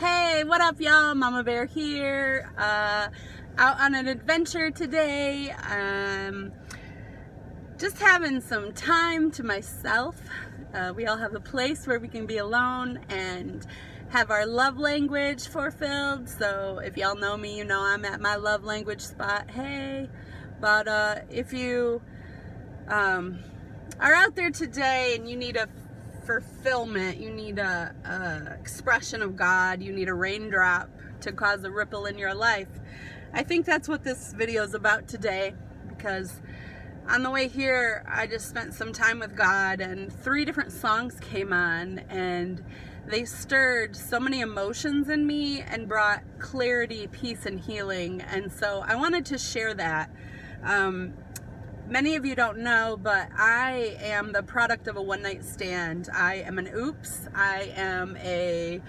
Hey, what up y'all? Mama Bear here, out on an adventure today. Just having some time to myself. We all have a place where we can be alone and have our love language fulfilled. So if y'all know me, you know I'm at my love language spot. Hey, but if you are out there today and you need a fulfillment, you need a expression of God, you need a raindrop to cause a ripple in your life, I think that's what this video is about today, because on the way here I just spent some time with God and 3 different songs came on and they stirred so many emotions in me and brought clarity, peace, and healing. And so I wanted to share that. Many of you don't know, but I am the product of a one-night stand. I am an oops. I am a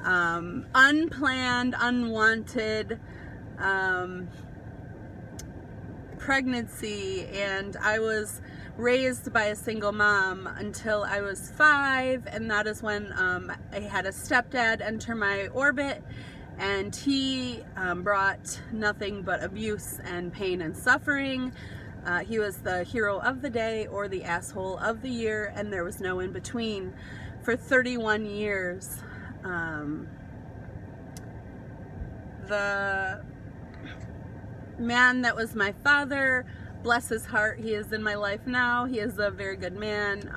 unplanned, unwanted pregnancy, and I was raised by a single mom until I was 5, and that is when I had a stepdad enter my orbit, and he brought nothing but abuse and pain and suffering. He was the hero of the day or the asshole of the year, and there was no in between for 31 years. The man that was my father, bless his heart, he is in my life now. He is a very good man,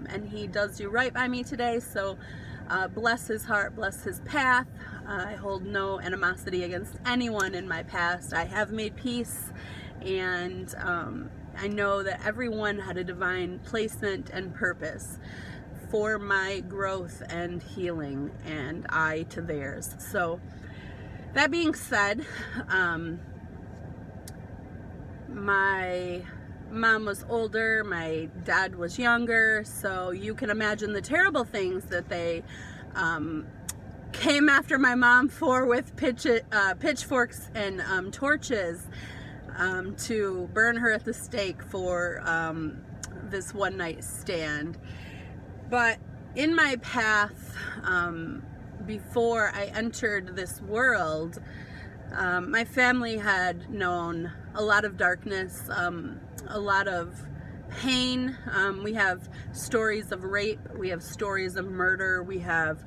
and he does do right by me today, so bless his heart, bless his path. I hold no animosity against anyone in my past. I have made peace, and I know that everyone had a divine placement and purpose for my growth and healing, and I to theirs. So that being said, my mom was older, my dad was younger, so you can imagine the terrible things that they came after my mom for with pitchforks and torches to burn her at the stake for this one-night stand. But in my path, before I entered this world, my family had known a lot of darkness, a lot of pain. We have stories of rape, we have stories of murder, we have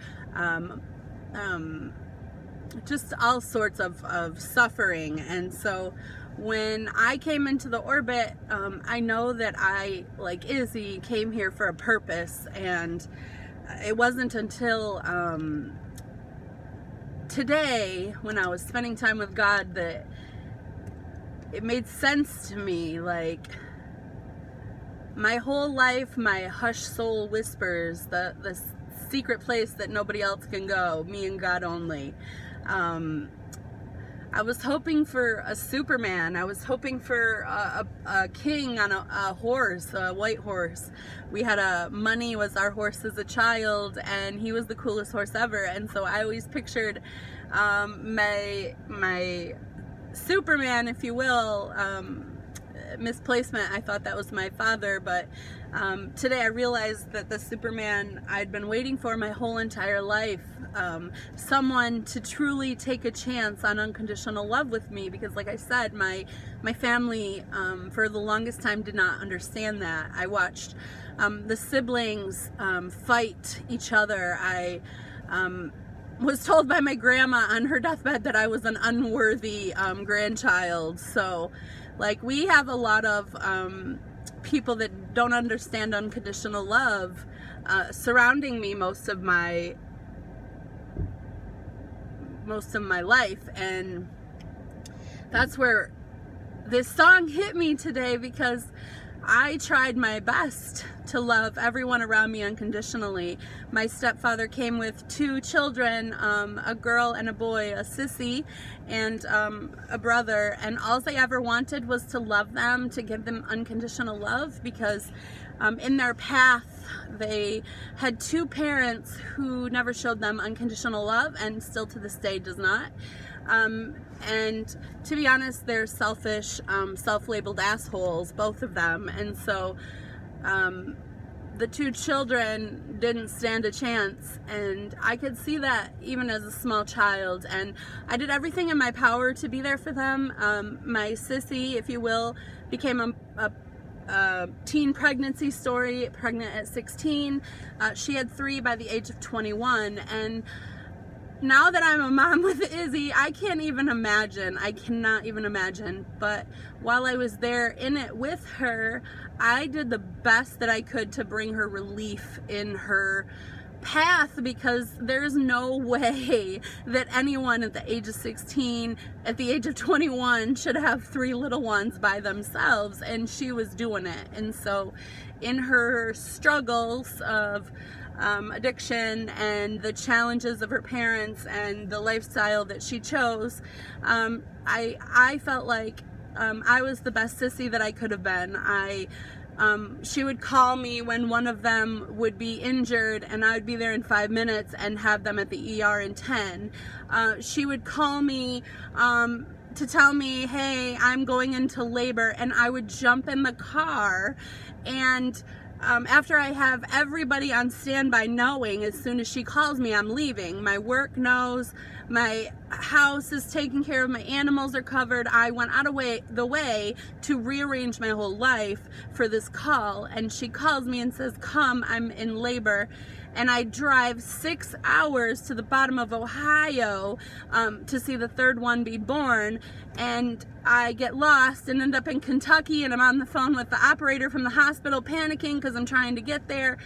just all sorts of suffering. And so when I came into the orbit, I know that I, like Izzy, came here for a purpose, and it wasn't until today, when I was spending time with God, that it made sense to me. Like, my whole life, my hushed soul whispers, the secret place that nobody else can go, me and God only. I was hoping for a Superman. I was hoping for a king on a horse, a white horse. We had Money was our horse as a child, and he was the coolest horse ever. And so I always pictured my Superman, if you will, misplacement. I thought that was my father, but today I realized that the Superman I'd been waiting for my whole entire life, someone to truly take a chance on unconditional love with me, because like I said, my family for the longest time did not understand that. I watched the siblings fight each other. I was told by my grandma on her deathbed that I was an unworthy grandchild. So like, we have a lot of people that don't understand unconditional love surrounding me most of my life, and that's where this song hit me today, because I tried my best to love everyone around me unconditionally. My stepfather came with 2 children, a girl and a boy, a sissy, and a brother, and all they ever wanted was to love them, to give them unconditional love, because in their path they had 2 parents who never showed them unconditional love, and still to this day does not. And to be honest, they're selfish, self-labeled assholes, both of them. And so the two children didn't stand a chance, and I could see that even as a small child, and I did everything in my power to be there for them. My sissy, if you will, became a teen pregnancy story, pregnant at 16. She had 3 by the age of 21, and now that I'm a mom with Izzy, I can't even imagine. I cannot even imagine. But while I was there in it with her, I did the best that I could to bring her relief in her path, because there's no way that anyone at the age of 16, at the age of 21, should have 3 little ones by themselves, and she was doing it. And so in her struggles of addiction and the challenges of her parents and the lifestyle that she chose, I felt like I was the best sissy that I could have been. She would call me when one of them would be injured, and I would be there in 5 minutes and have them at the ER in 10. She would call me to tell me, hey, I'm going into labor, and I would jump in the car, and after I have everybody on standby knowing as soon as she calls me I'm leaving, my work knows, my house is taken care of, my animals are covered, I went out of the way to rearrange my whole life for this call, and she calls me and says, come, I'm in labor. And I drive 6 hours to the bottom of Ohio to see the 3rd one be born, and I get lost and end up in Kentucky, and I'm on the phone with the operator from the hospital panicking because I'm trying to get there.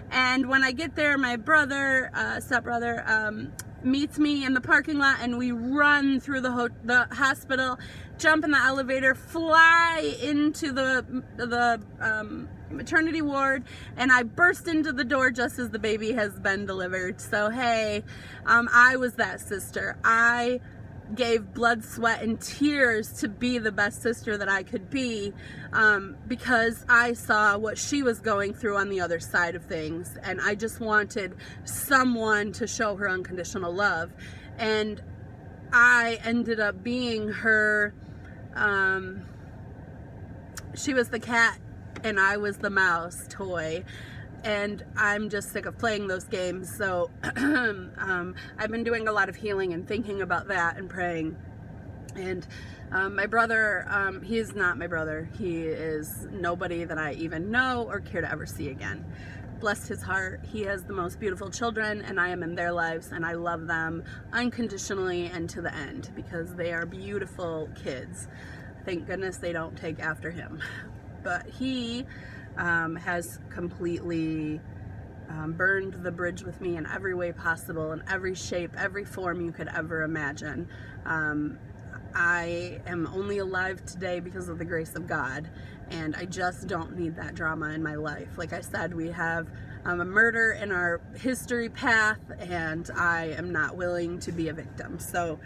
And when I get there, my brother, stepbrother, meets me in the parking lot, and we run through the hospital, jump in the elevator, fly into the maternity ward, and I burst into the door just as the baby has been delivered. So hey, I was that sister. I gave blood, sweat, and tears to be the best sister that I could be, because I saw what she was going through on the other side of things, and I just wanted someone to show her unconditional love. And I ended up being her, she was the cat and I was the mouse toy, and I'm just sick of playing those games. So I've been doing a lot of healing and thinking about that and praying. And my brother, he is not my brother. He is nobody that I even know or care to ever see again. Bless his heart. He has the most beautiful children, and I am in their lives, and I love them unconditionally and to the end, because they are beautiful kids. Thank goodness they don't take after him. But he has completely burned the bridge with me in every way possible, in every shape, every form you could ever imagine. I am only alive today because of the grace of God, and I just don't need that drama in my life. Like I said, we have a murder in our history path, and I am not willing to be a victim. So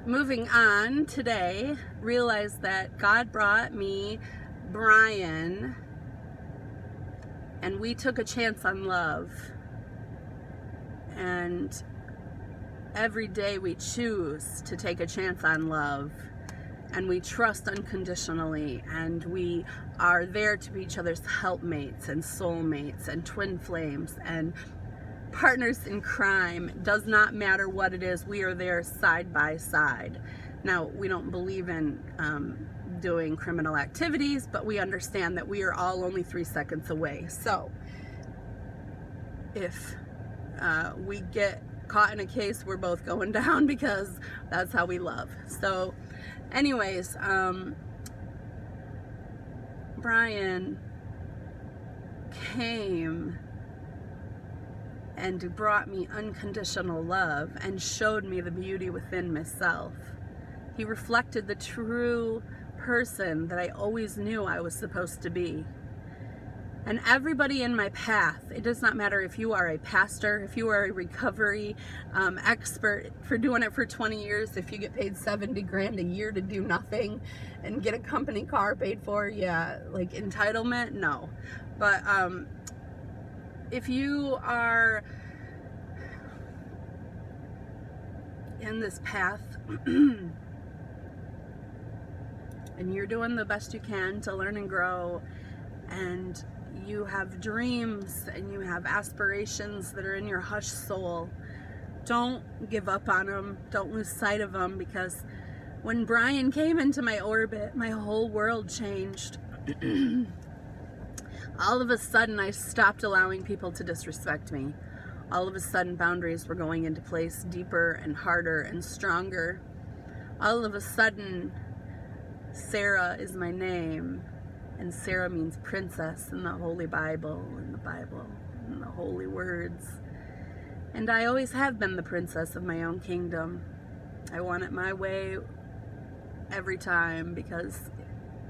moving on today, realized that God brought me Brian, and we took a chance on love. And every day we choose to take a chance on love, and we trust unconditionally, and we are there to be each other's helpmates and soulmates and twin flames and partners in crime. Does not matter what it is, we are there side by side. Now, we don't believe in doing criminal activities, but we understand that we are all only 3 seconds away. So if we get caught in a case, we're both going down, because that's how we love. So anyways, Brian came and brought me unconditional love and showed me the beauty within myself. He reflected the true person that I always knew I was supposed to be. And everybody in my path, it does not matter if you are a pastor, if you are a recovery expert for doing it for 20 years, if you get paid 70 grand a year to do nothing and get a company car paid for, yeah, like entitlement, no. But if you are in this path and you're doing the best you can to learn and grow, and you have dreams and you have aspirations that are in your hushed soul, don't give up on them. Don't lose sight of them, because when Brian came into my orbit, my whole world changed. All of a sudden, I stopped allowing people to disrespect me. All of a sudden, boundaries were going into place deeper and harder and stronger. All of a sudden, Sarah is my name, and Sarah means princess in the Holy Bible, in the holy words. And I always have been the princess of my own kingdom. I want it my way every time, because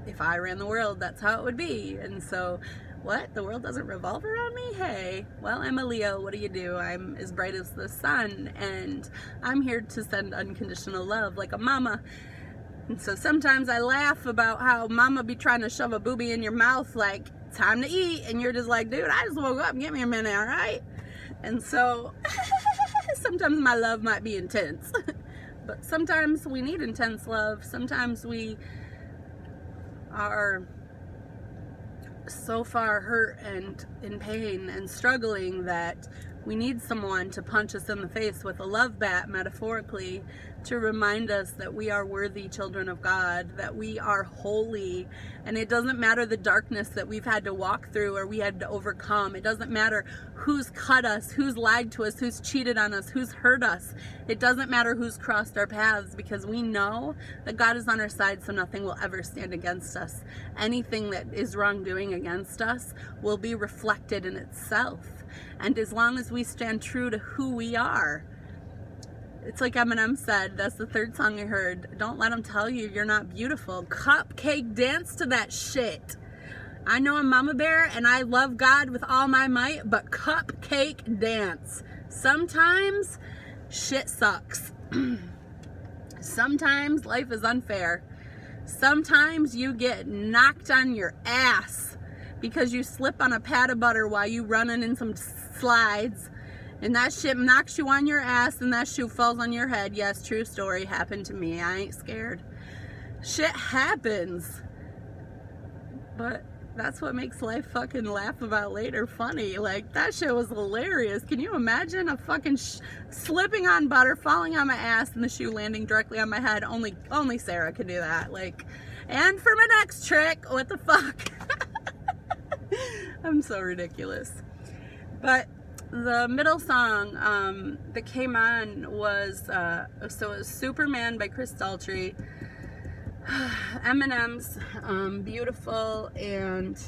if I ran the world, that's how it would be. And so, what? The world doesn't revolve around me? Hey, well, I'm a Leo. What do you do? I'm as bright as the sun, and I'm here to send unconditional love like a mama. And so sometimes I laugh about how mama be trying to shove a boobie in your mouth like, time to eat, and you're just like, dude, I just woke up, give me a minute, all right? And so sometimes my love might be intense, but sometimes we need intense love. Sometimes we are so far hurt and in pain and struggling that we need someone to punch us in the face with a love bat, metaphorically, to remind us that we are worthy children of God, that we are holy, and it doesn't matter the darkness that we've had to walk through or we had to overcome. It doesn't matter who's cut us, who's lied to us, who's cheated on us, who's hurt us. It doesn't matter who's crossed our paths, because we know that God is on our side, so nothing will ever stand against us. Anything that is wrongdoing against us will be reflected in itself. And as long as we stand true to who we are, it's like Eminem said, that's the third song I heard, don't let them tell you you're not beautiful. Cupcake dance to that shit. I know I'm Mama Bear and I love God with all my might, but cupcake dance. Sometimes shit sucks. Sometimes life is unfair. Sometimes you get knocked on your ass because you slip on a pat of butter while you running in some slides, and that shit knocks you on your ass and that shoe falls on your head. Yes, true story, happened to me. I ain't scared. Shit happens, but that's what makes life fucking laugh about later funny. Like, that shit was hilarious. Can you imagine a fucking slipping on butter, falling on my ass, and the shoe landing directly on my head? Only Sarah could do that. Like, and for my next trick, what the fuck? I'm so ridiculous. But the middle song that came on was, so it was Superman by Chris Daltrey, Eminem's Beautiful, and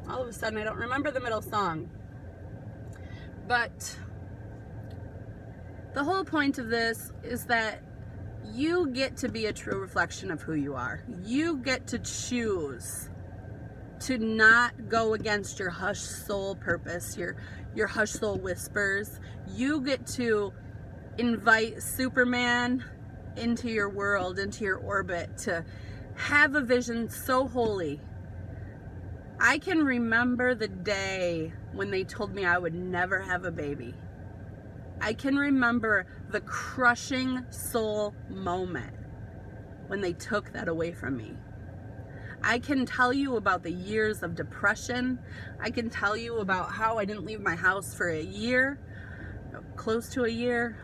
all of a sudden I don't remember the middle song. But the whole point of this is that you get to be a true reflection of who you are. You get to choose to not go against your hushed soul purpose, your hushed soul whispers. You get to invite Superman into your world, into your orbit, to have a vision so holy. I can remember the day when they told me I would never have a baby. I can remember the crushing soul moment when they took that away from me. I can tell you about the years of depression. I can tell you about how I didn't leave my house for a year, close to a year,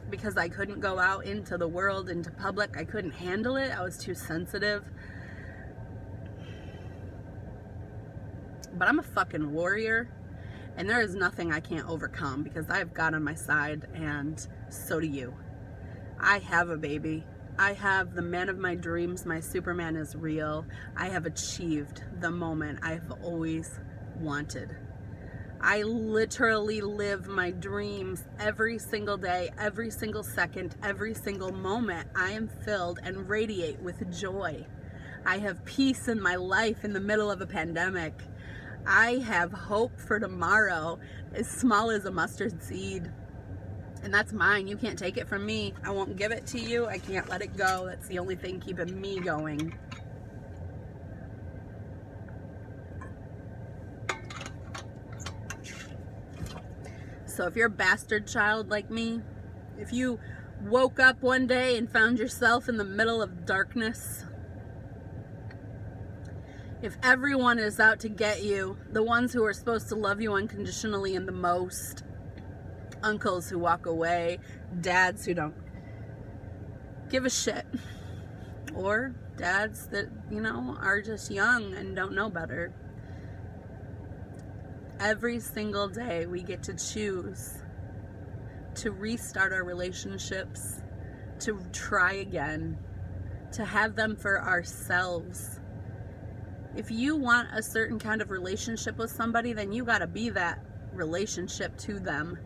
because I couldn't go out into the world, into public. I couldn't handle it. I was too sensitive. But I'm a fucking warrior, and there is nothing I can't overcome, because I have God on my side, and so do you. I have a baby. I have the man of my dreams. My Superman is real. I have achieved the moment I've always wanted. I literally live my dreams every single day, every single second, every single moment. I am filled and radiate with joy. I have peace in my life in the middle of a pandemic. I have hope for tomorrow as small as a mustard seed. And that's mine. You can't take it from me. I won't give it to you. I can't let it go. That's the only thing keeping me going. So if you're a bastard child like me, if you woke up one day and found yourself in the middle of darkness, If everyone is out to get you, the ones who are supposed to love you unconditionally and the most, uncles who walk away, dads who don't give a shit, or dads that, you know, are just young and don't know better. Every single day we get to choose to restart our relationships, to try again, to have them for ourselves. If you want a certain kind of relationship with somebody, then you gotta be that relationship to them.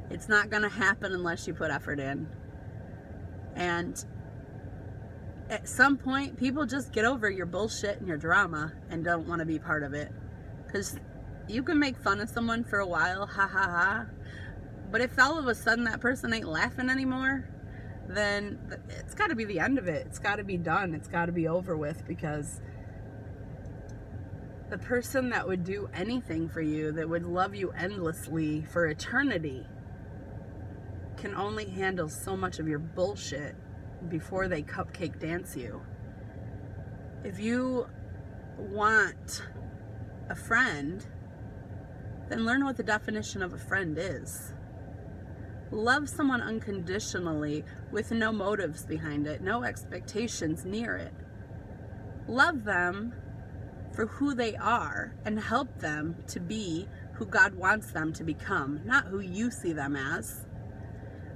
It's not gonna happen unless you put effort in. And at some point, people just get over your bullshit and your drama and don't want to be part of it. Because you can make fun of someone for a while, ha ha ha, but if all of a sudden that person ain't laughing anymore, then it's got to be the end of it. It's got to be done. It's got to be over with, because the person that would do anything for you, that would love you endlessly for eternity, can only handle so much of your bullshit before they cupcake dance you. If you want a friend, then learn what the definition of a friend is. Love someone unconditionally with no motives behind it, no expectations near it. Love them for who they are and help them to be who God wants them to become, not who you see them as.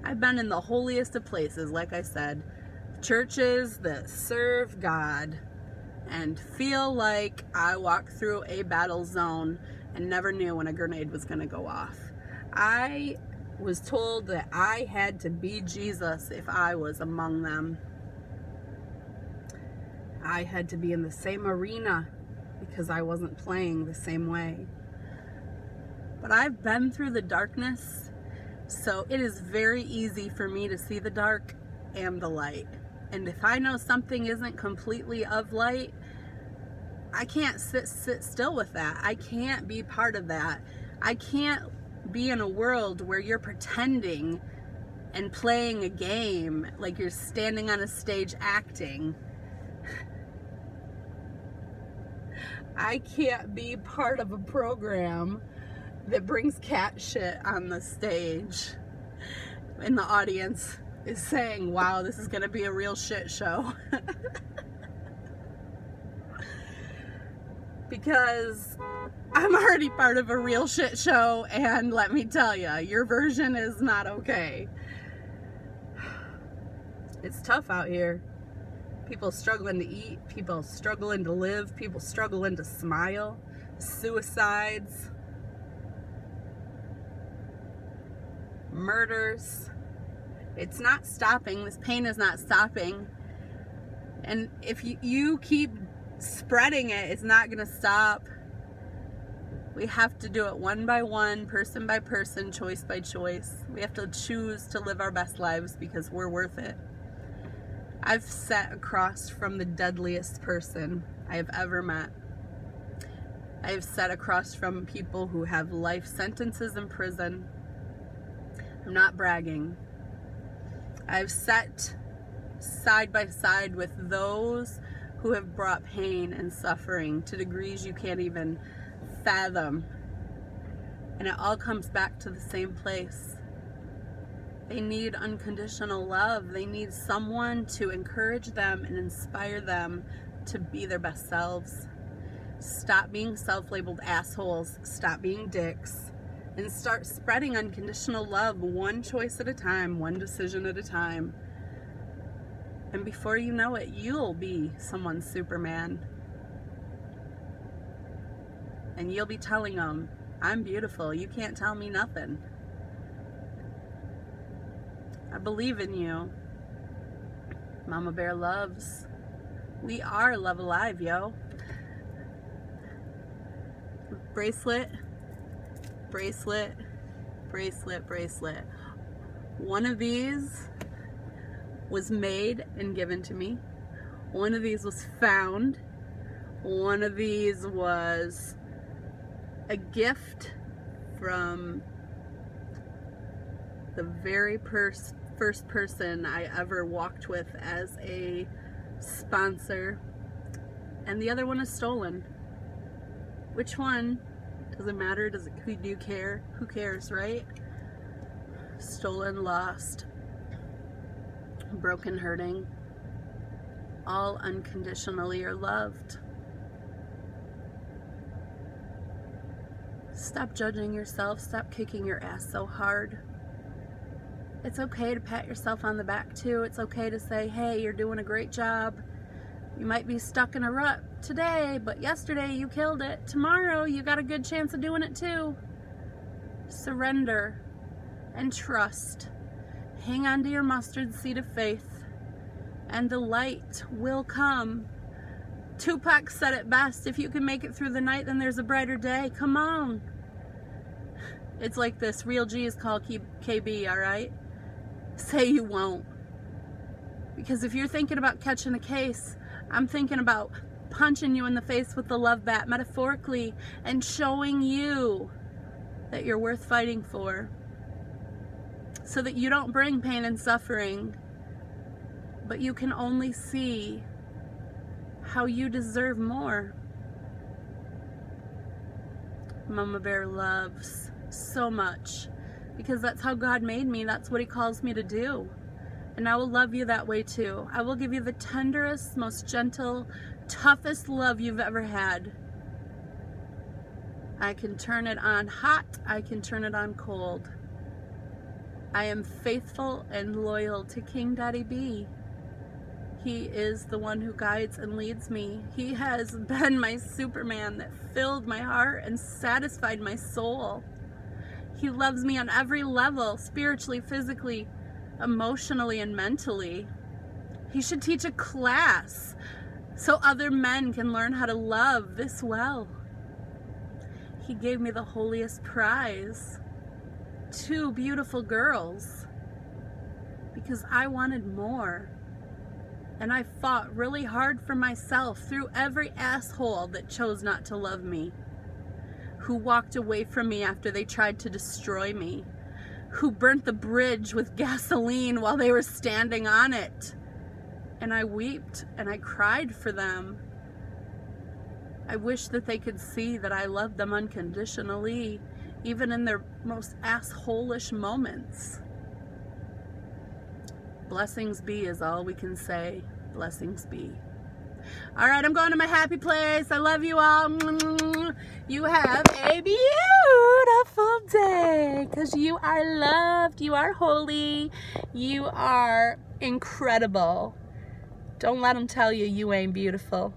I've been in the holiest of places, like I said, churches that serve God, and feel like I walked through a battle zone and never knew when a grenade was going to go off. I was told that I had to be Jesus if I was among them. I had to be in the same arena because I wasn't playing the same way. But I've been through the darkness, so it is very easy for me to see the dark and the light. And if I know something isn't completely of light, I can't sit still with that. I can't be part of that. I can't be in a world where you're pretending and playing a game like you're standing on a stage acting. I can't be part of a program that brings cat shit on the stage and the audience is saying, wow, this is gonna be a real shit show. Because I'm already part of a real shit show, and let me tell you, your version is not okay. It's tough out here. People struggling to eat, people struggling to live, people struggling to smile, suicides, murders. It's not stopping. This pain is not stopping. And if you keep spreading it, it's not going to stop. We have to do it one by one, person by person, choice by choice. We have to choose to live our best lives because we're worth it. I've sat across from the deadliest person I have ever met. I have sat across from people who have life sentences in prison. I'm not bragging. I've sat side by side with those who have brought pain and suffering to degrees you can't even fathom. And it all comes back to the same place. They need unconditional love. They need someone to encourage them and inspire them to be their best selves. Stop being self-labeled assholes. Stop being dicks. And start spreading unconditional love, one choice at a time, one decision at a time. And before you know it, you'll be someone's Superman. And you'll be telling them, I'm beautiful, you can't tell me nothing. I believe in you. Mama Bear loves. We are love alive, yo. Bracelet, bracelet, bracelet, bracelet. One of these was made and given to me. One of these was found. One of these was a gift from the very first person I ever walked with as a sponsor. And the other one is stolen. Which one? Does it matter? Do you care? Who cares, right? Stolen, lost, broken, hurting, all unconditionally are loved. Stop judging yourself. Stop kicking your ass so hard. It's okay to pat yourself on the back too. It's okay to say, hey, you're doing a great job. You might be stuck in a rut today, but yesterday you killed it. Tomorrow you got a good chance of doing it too. Surrender and trust. Hang on to your mustard seed of faith, and the light will come. Tupac said it best, if you can make it through the night, then there's a brighter day. Come on. It's like this, real G is called KB, all right? Say you won't. Because if you're thinking about catching a case, I'm thinking about punching you in the face with the love bat, metaphorically, and showing you that you're worth fighting for. So that you don't bring pain and suffering, but you can only see how you deserve more. Mama Bear loves so much, because that's how God made me. That's what He calls me to do. And I will love you that way too. I will give you the tenderest, most gentle, toughest love you've ever had. I can turn it on hot. I can turn it on cold. I am faithful and loyal to King Daddy B. He is the one who guides and leads me. He has been my Superman that filled my heart and satisfied my soul. He loves me on every level, spiritually, physically, emotionally, and mentally. He should teach a class so other men can learn how to love this well. He gave me the holiest prize, 2 beautiful girls, because I wanted more. And I fought really hard for myself through every asshole that chose not to love me, who walked away from me after they tried to destroy me, who burnt the bridge with gasoline while they were standing on it. And I wept and I cried for them. I wish that they could see that I loved them unconditionally, even in their most asshole-ish moments. Blessings be is all we can say. Blessings be. All right, I'm going to my happy place. I love you all. You have a beautiful day, because you are loved. You are holy. You are incredible. Don't let them tell you you ain't beautiful.